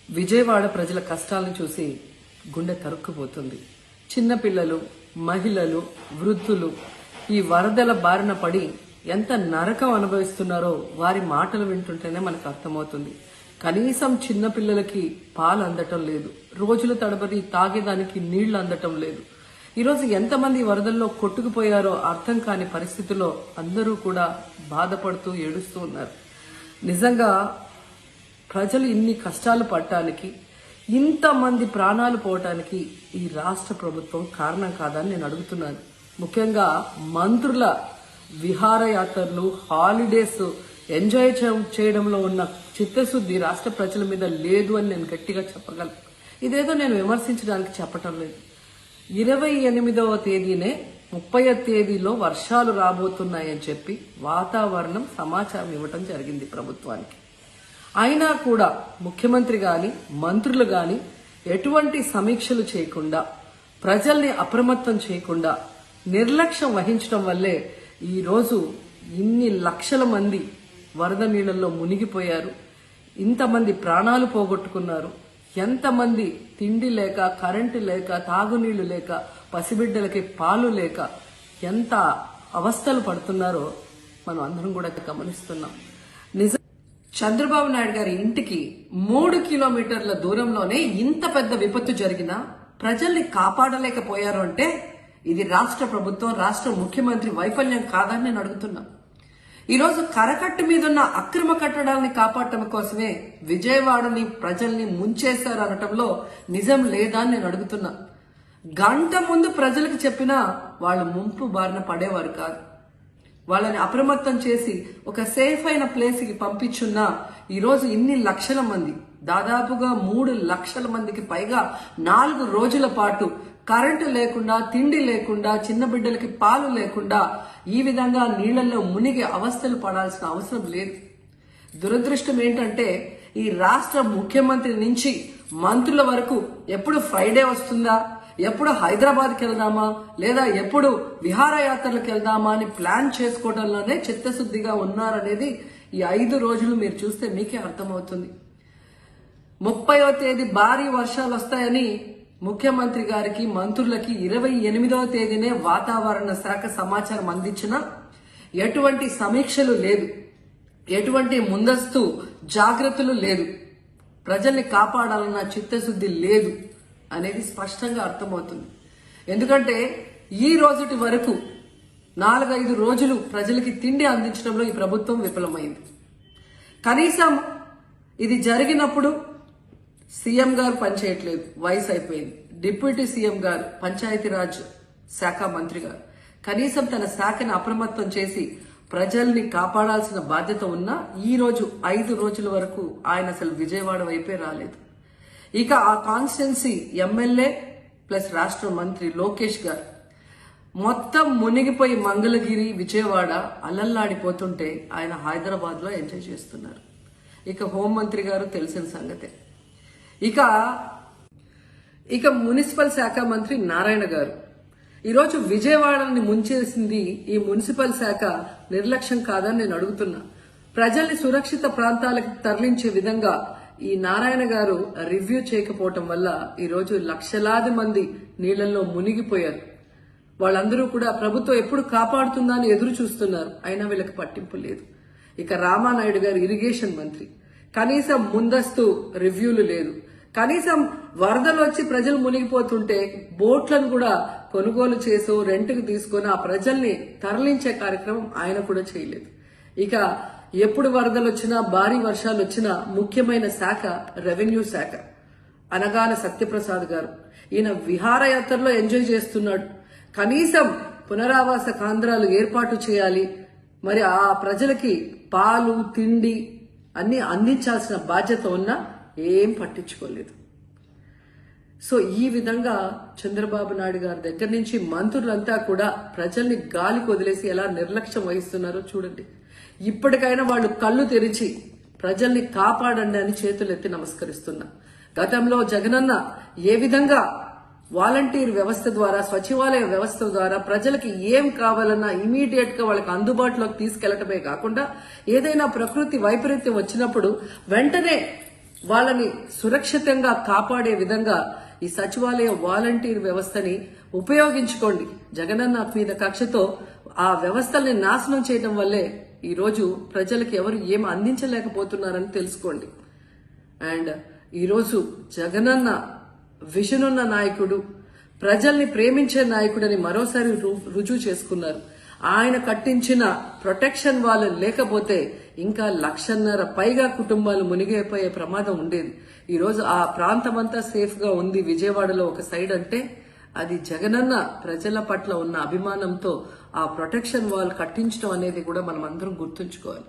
విజయవాడ ప్రజల కష్టాలను చూసి గుండె తరుక్కుపోతుంది. చిన్నపిల్లలు, మహిళలు, వృద్ధులు ఈ వరదల బారిన పడి ఎంత నరకం అనుభవిస్తున్నారో వారి మాటలు వింటుంటేనే మనకు అర్థమవుతుంది. కనీసం చిన్నపిల్లలకి పాలు అందటం లేదు, రోజుల తడబడి తాగేదానికి నీళ్లు అందటం లేదు. ఈరోజు ఎంతమంది వరదల్లో కొట్టుకుపోయారో అర్థం కాని పరిస్థితుల్లో అందరూ కూడా బాధపడుతూ ఏడుస్తూ ఉన్నారు. నిజంగా ప్రజలు ఇన్ని కష్టాలు పడటానికి, ఇంతమంది ప్రాణాలు పోవటానికి ఈ రాష్ట్ర ప్రభుత్వం కారణం కాదని నేను అడుగుతున్నాను. ముఖ్యంగా మంత్రుల విహారయాత్రలు, హాలిడేస్ ఎంజాయ్ చేయడంలో ఉన్న చిత్తశుద్ధి రాష్ట్ర ప్రజల మీద లేదు అని నేను గట్టిగా చెప్పగలను. ఇదేదో నేను విమర్శించడానికి చెప్పటం లేదు. 28వ తేదీనే 30వ తేదీలో వర్షాలు రాబోతున్నాయని చెప్పి వాతావరణం సమాచారం ఇవ్వటం జరిగింది ప్రభుత్వానికి. అయినా కూడా ముఖ్యమంత్రి గాని, మంత్రులు గాని ఎటువంటి సమీక్షలు చేయకుండా, ప్రజల్ని అప్రమత్తం చేయకుండా నిర్లక్ష్యం వహించడం వల్లే ఈరోజు ఇన్ని లక్షల మంది వరద నీళ్లలో మునిగిపోయారు. ఇంతమంది ప్రాణాలు పోగొట్టుకున్నారు. ఎంతమంది తిండి లేక, కరెంటు లేక, తాగునీళ్లు లేక, పసిబిడ్డలకి పాలు లేక ఎంత అవస్థలు పడుతున్నారో మనం అందరం కూడా గమనిస్తున్నాం. చంద్రబాబు నాయుడు గారి ఇంటికి 3 కిలోమీటర్ల దూరంలోనే ఇంత పెద్ద విపత్తు జరిగినా ప్రజల్ని కాపాడలేకపోయారు అంటే ఇది రాష్ట్ర ప్రభుత్వం, రాష్ట్ర ముఖ్యమంత్రి వైఫల్యం కాదని నేను అడుగుతున్నా. ఈరోజు కరకట్టు మీదున్న అక్రమ కట్టడాలని కాపాడటం కోసమే విజయవాడని ప్రజల్ని ముంచేశారు అనటంలో నిజం లేదా అని నేను అడుగుతున్నా. గంట ముందు ప్రజలకు చెప్పినా వాళ్ళు ముంపు బారిన పడేవారు కాదు. వాళ్ళని అప్రమత్తం చేసి ఒక సేఫ్ అయిన ప్లేస్ కి పంపించున్నా ఈరోజు ఇన్ని లక్షల మంది, దాదాపుగా 3 లక్షల మందికి పైగా 4 రోజుల పాటు కరెంటు లేకుండా, తిండి లేకుండా, చిన్న బిడ్డలకి పాలు లేకుండా ఈ విధంగా నీళ్లలో మునిగి అవస్థలు పడాల్సిన అవసరం లేదు. దురదృష్టం ఏంటంటే ఈ రాష్ట్ర ముఖ్యమంత్రి నుంచి మంత్రుల వరకు ఎప్పుడు ఫ్రైడే వస్తుందా, ఎప్పుడు హైదరాబాద్కి వెళ్దామా, లేదా ఎప్పుడు విహారయాత్రలకు వెళ్దామా అని ప్లాన్ చేసుకోవడంలోనే చిత్తశుద్ధిగా ఉన్నారనేది ఈ 5 రోజులు మీరు చూస్తే మీకే అర్థమవుతుంది. 30వ తేదీ భారీ వర్షాలు వస్తాయని ముఖ్యమంత్రి గారికి, మంత్రులకి 28వ తేదీనే వాతావరణ శాఖ సమాచారం అందించినా ఎటువంటి సమీక్షలు లేదు, ఎటువంటి ముందస్తు జాగ్రత్తలు లేదు, ప్రజల్ని కాపాడాలన్న చిత్తశుద్ధి లేదు అనేది స్పష్టంగా అర్థమవుతుంది. ఎందుకంటే ఈ రోజుటి వరకు 4-5 రోజులు ప్రజలకి తిండి అందించడంలో ఈ ప్రభుత్వం విఫలమైంది. కనీసం ఇది జరిగినప్పుడు సీఎం గారు పనిచేయట్లేదు, వయసు అయిపోయింది. డిప్యూటీ సీఎం గారు, పంచాయతీరాజ్ శాఖ మంత్రి గారు కనీసం తన శాఖను అప్రమత్తం చేసి ప్రజల్ని కాపాడాల్సిన బాధ్యత ఉన్నా ఈ రోజు 5 రోజుల వరకు ఆయన అసలు విజయవాడ వైపే రాలేదు. ఇక ఆ కాన్స్టిట్యున్సీ ఎమ్మెల్యే ప్లస్ రాష్ట్ర మంత్రి లోకేష్ గారు మొత్తం మునిగిపోయి మంగళగిరి, విజయవాడ అలల్లాడిపోతుంటే ఆయన హైదరాబాద్ లో ఎంజాయ్ చేస్తున్నారు. ఇక హోంమంత్రి గారు తెలిసిన సంగతే. ఇక మున్సిపల్ శాఖ మంత్రి నారాయణ గారు ఈరోజు విజయవాడని ముంచేసింది ఈ మున్సిపల్ శాఖ నిర్లక్ష్యం కాదని నేను అడుగుతున్నా. ప్రజల్ని సురక్షిత ప్రాంతాలకు తరలించే విధంగా ఈ నారాయణ గారు రివ్యూ చేయకపోవటం వల్ల ఈరోజు లక్షలాది మంది నీళ్లలో మునిగిపోయారు. వాళ్ళందరూ కూడా ప్రభుత్వం ఎప్పుడు కాపాడుతుందా అని ఎదురు చూస్తున్నారు. అయినా వీళ్ళకి పట్టింపు లేదు. ఇక రామానాయుడు గారు ఇరిగేషన్ మంత్రి, కనీసం ముందస్తు రివ్యూలు లేదు. కనీసం వరదలు వచ్చి ప్రజలు మునిగిపోతుంటే బోట్లను కూడా కొనుగోలు చేసో రెంట్కి తీసుకొని ఆ ప్రజల్ని తరలించే కార్యక్రమం ఆయన కూడా చేయలేదు. ఇక ఎప్పుడు వరదలు వచ్చినా, భారీ వర్షాలు వచ్చినా ముఖ్యమైన శాఖ రెవెన్యూ శాఖ. అనగాన సత్యప్రసాద్ గారు ఈయన విహారయాత్రలో ఎంజాయ్ చేస్తున్నాడు. కనీసం పునరావాస కేంద్రాలు ఏర్పాటు చేయాలి, మరి ఆ ప్రజలకి పాలు, తిండి అన్ని అందించాల్సిన బాధ్యత ఉన్నా ఏం పట్టించుకోలేదు. సో ఈ విధంగా చంద్రబాబు నాయుడు గారి దగ్గర నుంచి మంత్రులంతా కూడా ప్రజల్ని గాలికి వదిలేసి ఎలా నిర్లక్ష్యం వహిస్తున్నారో చూడండి. ఇప్పటికైనా వాళ్ళు కళ్ళు తెరిచి ప్రజల్ని కాపాడండి అని చేతులెత్తి నమస్కరిస్తున్నా. గతంలో జగనన్న ఏ విధంగా వాలంటీర్ వ్యవస్థ ద్వారా, సచివాలయ వ్యవస్థ ద్వారా ప్రజలకి ఏం కావాలన్నా ఇమీడియట్ గా వాళ్ళకి అందుబాటులోకి తీసుకెళ్లటమే కాకుండా ఏదైనా ప్రకృతి వైపరీత్యం వచ్చినప్పుడు వెంటనే వాళ్ళని సురక్షితంగా కాపాడే విధంగా ఈ సచివాలయ వాలంటీర్ వ్యవస్థని ఉపయోగించుకోండి. జగనన్న మీద కక్షతో ఆ వ్యవస్థల్ని నాశనం చేయడం వల్లే ఈ రోజు ప్రజలకు ఎవరు ఏం అందించలేకపోతున్నారని తెలుసుకోండి. అండ్ ఈరోజు జగనన్న విజన్ ఉన్న నాయకుడు, ప్రజల్ని ప్రేమించే నాయకుడని మరోసారి రుజువు చేసుకున్నారు. ఆయన కట్టించిన ప్రొటెక్షన్ వాళ్ళు లేకపోతే ఇంకా 1,50,000 పైగా కుటుంబాలు మునిగిపోయే ప్రమాదం ఉండేది. ఈ రోజు ఆ ప్రాంతమంతా సేఫ్ గా ఉంది విజయవాడలో ఒక సైడ్ అంటే అది జగనన్న ప్రజల పట్ల ఉన్న అభిమానంతో ఆ ప్రొటెక్షన్ వాల్ కట్టించడం అనేది కూడా మనం అందరం గుర్తుంచుకోవాలి.